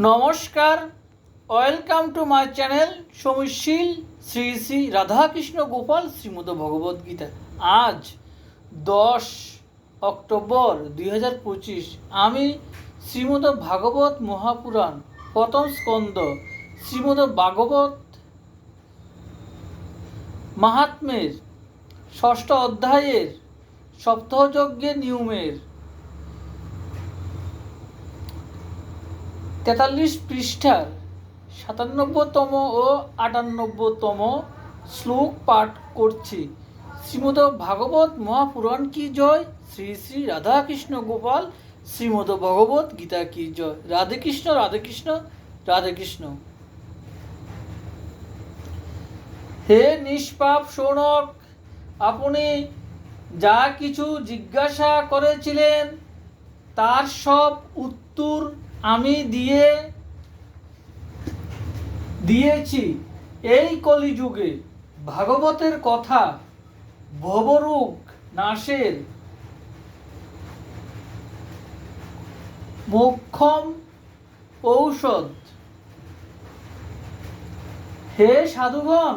নমস্কার, welcome to my channel সমীশীল শ্রী শ্রী রাধাকৃষ্ণ গোপাল শ্রীমদ ভগবদ্গীতা। আজ 10 অক্টোবর 2025। আমি শ্রীমদ ভাগবত মহাপুরাণ প্রথম স্কন্দ শ্রীমদ ভাগবত মাহাত্ম্যের ষষ্ঠ অধ্যায়ের সপ্তাহযজ্ঞের নিয়মের 43 পৃষ্ঠার 97তম ও 98তম শ্লোক পাঠ করছি। শ্রীমদ ভাগবত মহাপুরাণ কি জয়, শ্রী শ্রী রাধাকৃষ্ণ গোপাল শ্রীমদ ভগবত গীতা কি জয়। রাধে কৃষ্ণ, রাধে কৃষ্ণ, রাধে কৃষ্ণ। হে নিষ্পাপ শৌনক, আপনি যা কিছু জিজ্ঞাসা করেছিলেন তার সব উত্তর আমি দিয়েছি। এই কলিযুগে ভাগবতের কথা ভবরোগ নাশের মোক্ষম ঔষধ। হে সাধুগণ,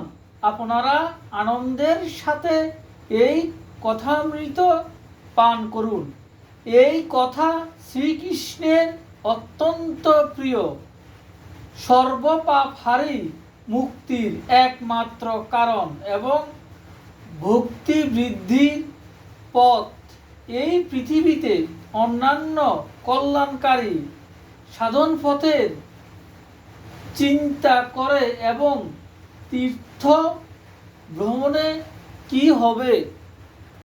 আপনারা আনন্দের সাথে এই কথামৃত পান করুন। এই কথা শ্রীকৃষ্ণের অত্যন্ত প্রিয়, সর্বপাপহারী মুক্তির একমাত্র কারণ এবং ভক্তি বৃদ্ধির পথ। এই পৃথিবীতে অন্যান্য কল্যাণকারী সাধন পথের চিন্তা করে এবং তীর্থ ভ্রমণে কি হবে